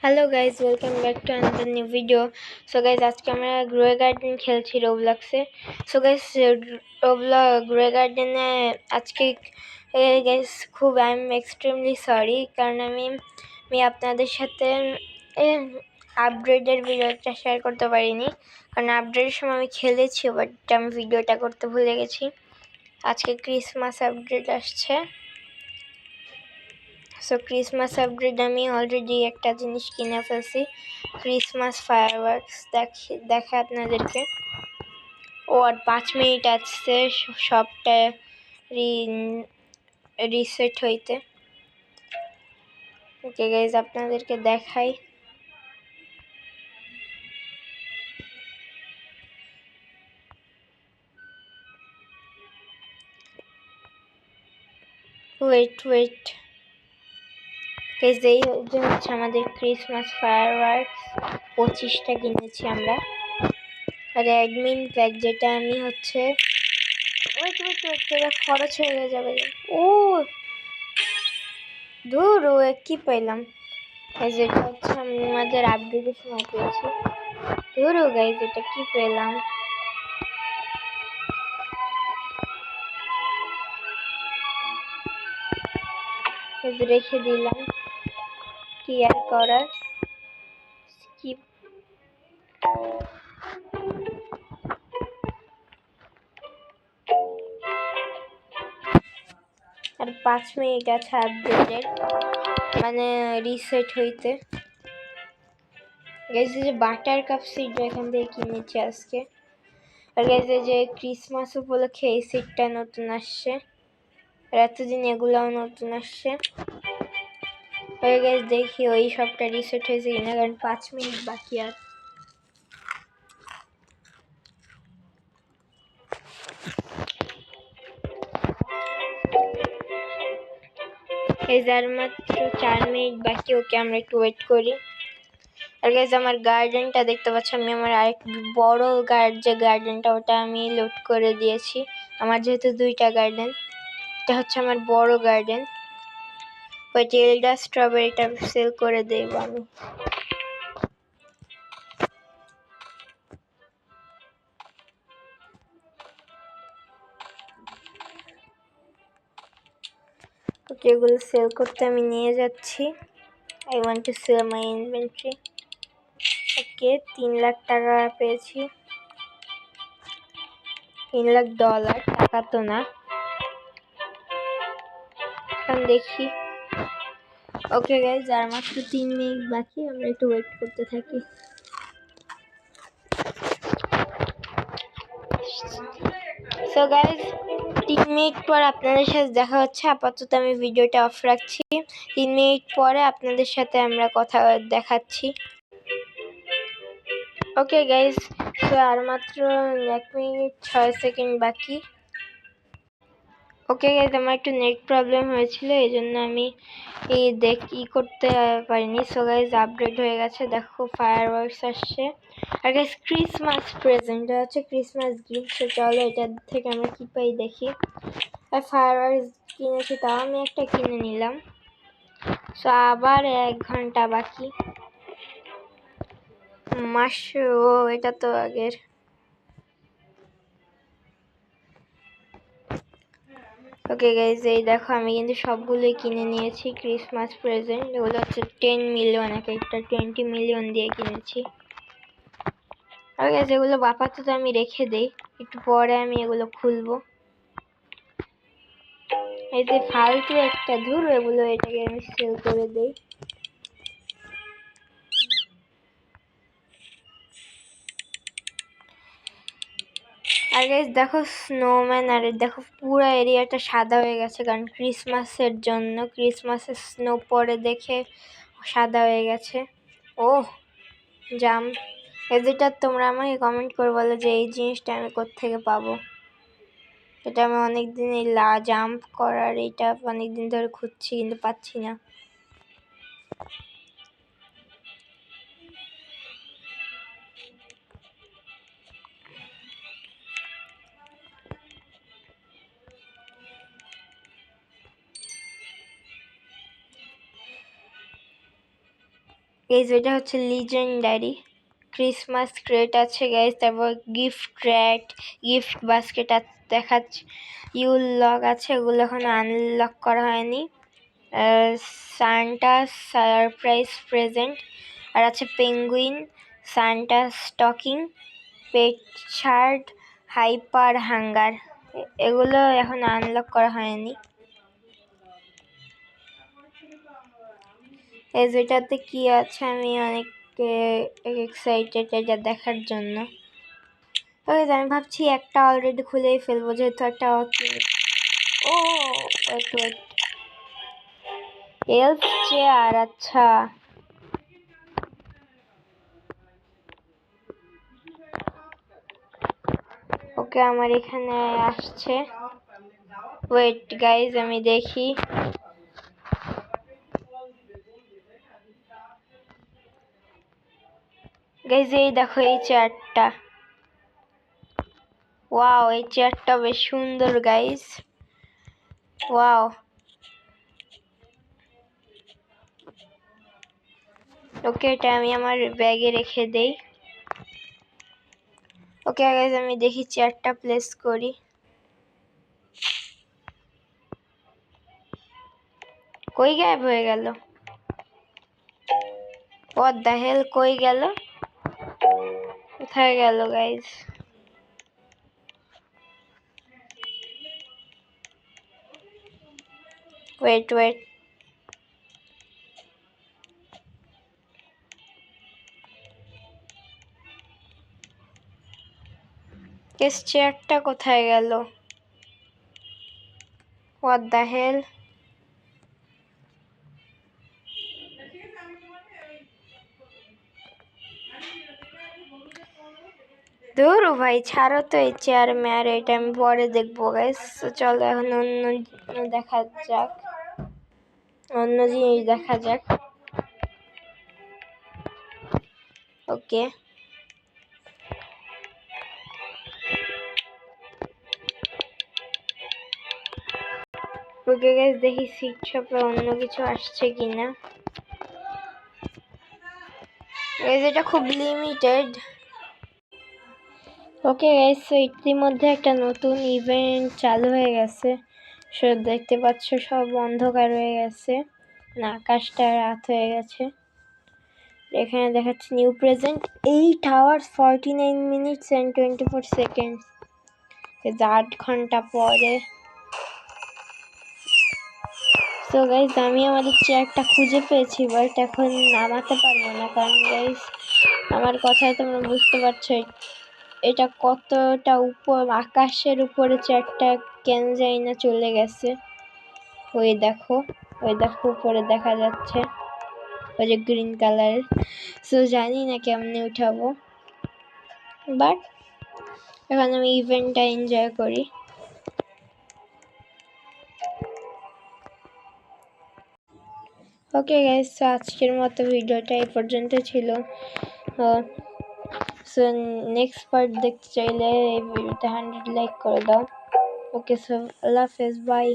Hello guys, welcome back to another new video. So guys, আজকে আমরা grow garden খেলছি রোবলক্সে। So guys, grow গার্ডেনে আজকে guys I am extremely sorry, কারণ আমি আপনাদের সাথে আপগ্রেডের ভিডিওটা শেয়ার করতে পারিনি, কারণ আপগ্রেডের সময় আমি খেলেছি, বাট আমি ভিডিওটা করতে ভুলে গেছি। আজকে ক্রিসমাস আপগ্রেড আসছে। সো ক্রিসমাস আপগ্রেড আমি অলরেডি একটা জিনিস কিনে ফেলছি, ক্রিসমাস ফায়ারওয়ার্কস। দেখে আপনাদেরকে। ও আর 5 মিনিট আসছে সবটা রিসেট হইতে। ওকে গাইজ, আপনাদেরকে দেখাই। ওয়েট গাইজ, এই যে হচ্ছে আমাদের ক্রিসমাস ফায়ারওয়ার্কস। 25টা কিনেছি আমরা। আর অ্যাডমিন প্যাক, যেটা আমি হচ্ছে খরচ হয়ে যাবে। ও ধুর, কি পাইলাম যেটা হচ্ছে আমাদের আপডেটের সময় পেয়েছি। ধুর গাইজ, এটা কি পেলাম। রেখে দিলাম, কি আর করার। স্কিপ। আর 5 মিনিট আছে আপডেটের, মানে রিসেট হইতে। গাইজ, যে বাটার কাপ সিড এখান থেকে কিনেছি আজকে। আর গাইজ, যে ক্রিসমাস উপলক্ষে এই সিডটা নতুন আসছে, আর এতদিন এগুলাও নতুন আসছে। গাইজ, দেখি ওই সবটা রিসেট হয়েছে কিনা, কারণ 5 মিনিট বাকি। আর এই যার মাত্র 4 মিনিট বাকি। ওকে, আমরা একটু ওয়েট করি। আর গাইজ, আমার গার্ডেনটা দেখতে পাচ্ছি, আমি আমার আরেক বড় গার্ডেনটা ওটা আমি লোড করে দিয়েছি। আমার যেহেতু 2টা গার্ডেন, এটা হচ্ছে আমার বড় গার্ডেন। ওই টেলডা স্ট্রবেরিটা সেল করে দেব আমি। ওকে, এগুলো সেল করতে আমি নিয়ে যাচ্ছি। I want to sell my inventory. Okay, 3 lakh টাকা পেয়েছি। 3 লাখ ডলার, টাকা তো না। এখন দেখি। ওকে গাইজ, আর মাত্র 3 মিনিট বাকি, আমরা একটু ওয়েট করতে থাকি। সো গাইজ, 3 মিনিট পর আপনাদের সাথে দেখা হচ্ছে। আপাতত আমি ভিডিওটা অফ রাখছি। 3 মিনিট পরে আপনাদের সাথে আমরা কথা দেখাচ্ছি। ওকে গাইজ, তো আর মাত্র 1 মিনিট 6 সেকেন্ড বাকি। ওকে গাইজ, আমার একটু নেট প্রবলেম হয়েছিল, এই জন্য আমি করতে পারিনি। সো গাইজ, আপডেট হয়ে গেছে, দেখো ফায়ারওয়ার্কস আসছে। আর গাইজ, ক্রিসমাস প্রেজেন্ট হচ্ছে ক্রিসমাস গিফট। তো চলো এটা থেকে আমরা কি পাই দেখি। আর ফায়ারওয়ার্কস কিনেছি, তাও আমি একটা কিনে নিলাম। সো আবার 1 ঘন্টা বাকি। এটা তো আগের। ওকে গাইজ, এই দেখো আমি কিন্তু সবগুলোই কিনে নিয়েছি ক্রিসমাস প্রেজেন্ট। এগুলো হচ্ছে 10 মিলিয়ন, এক একটা 20 মিলিয়ন দিয়ে কিনেছি। আর গাইজ, এগুলো আপাতত আমি রেখে দেই, একটু পরে আমি এগুলো খুলবো। এই যে ফালতু একটা, ধুর এগুলো, এটাকে আমি সেল করে দেই। আর গাইজ দেখো স্নোম্যান, আর দেখো পুরো এরিয়াটা সাদা হয়ে গেছে, কারণ ক্রিসমাসের জন্য, ক্রিসমাসের স্নো পরে দেখে সাদা হয়ে গেছে। ওহ জাম্প, যেটা তোমরা আমাকে কমেন্ট করে বলো যে এই জিনিসটা আমি কোত্থেকে পাবো। এটা আমি অনেকদিন এই জাম্প করার এটা অনেকদিন ধরে খুঁজছি, কিন্তু পাচ্ছি না। গাইজ এটা হচ্ছে লিজেন্ডারি ক্রিসমাস ক্রেট আছে গাইজ, তারপর গিফট ক্রেট, গিফট বাস্কেট দেখাচ্ছে, ইউল লক আছে, ওগুলো এখন আনলক করা হয়নি। সান্টা সারপ্রাইজ প্রেজেন্ট, আর আছে পেঙ্গুইন, সান্টা স্টকিং, পেট শার্ট, হাইপার হাঙ্গার, এগুলো এখন আনলক করা হয়নি। এই যেটাতে কি আছে আমি অনেক এক্সাইটেড এটা দেখার জন্য। আমি ভাবছি একটা অলরেডি খুলেই ফেলবো, যেহেতু একটা ও ওয়েট এলফ চেয়ার, আচ্ছা ওকে আমার এখানে আসছে। ওয়েট গাইজ আমি দেখি, গাইজ এই দেখো এই চেয়ারটা, ওয়াও এই চেয়ারটা বেশ সুন্দর গাইজ, ওয়াও। ওকে এটা আমি আমার ব্যাগে রেখে দেই। ওকে গাইজ আমি দেখি চেয়ারটা প্লেস করি। কই গায়েব হয়ে গেল? হোয়াট দ্য হেল, কই গেল? কোথায় গেল গাইজ? ওয়েট এস চেয়ারটা কোথায় গেল? What the hell? দূর ভাই ছাড়ো তো এই চেয়ার মেয়ার, এটা আমি পরে দেখবো গাইস। চলো এখন অন্য দেখা যাক, অন্য জিনিস দেখা যাক। ওকে ওকে গাইস দেখি সিট শপে অন্য কিছু আসছে কিনা। গাইস এটা খুব লিমিটেড। ওকে গাইস তো ইতিমধ্যে একটা নতুন ইভেন্ট চালু হয়ে গেছে, সব দেখতে পাচ্ছ সব অন্ধকার হয়ে গেছে, না আকাশটা রাত হয়ে গেছে। এখানে দেখাচ্ছে new present 8 hours 49 minutes and 24 seconds, 8 ঘন্টা পরে। তো গাইজ আমি আমাদের চেয়ারটা খুঁজে পেয়েছি, বাট এখন নামাতে পারবো না, কারণ গাইজ আমার কথায় তোমরা বুঝতে পারছো এটা কতটা উপর, আকাশের উপরে চেয়ারটা কেন যাই না চলে গেছে। ওই দেখো উপরে দেখা যাচ্ছে ওই যে গ্রিন কালারের। সো জানি না কেমনে উঠাবো, বাট এখন আমি ইভেন্টটা এনজয় করি। ওকে গাইস তো আজকের মতো ভিডিওটা এই পর্যন্ত ছিল। সো নেক্সট পার্ট দেখতে চাইলে এই ভিডিওতে 100 লাইক করে দাও। ওকে সো আল্লাহ হাফেজ, বাই।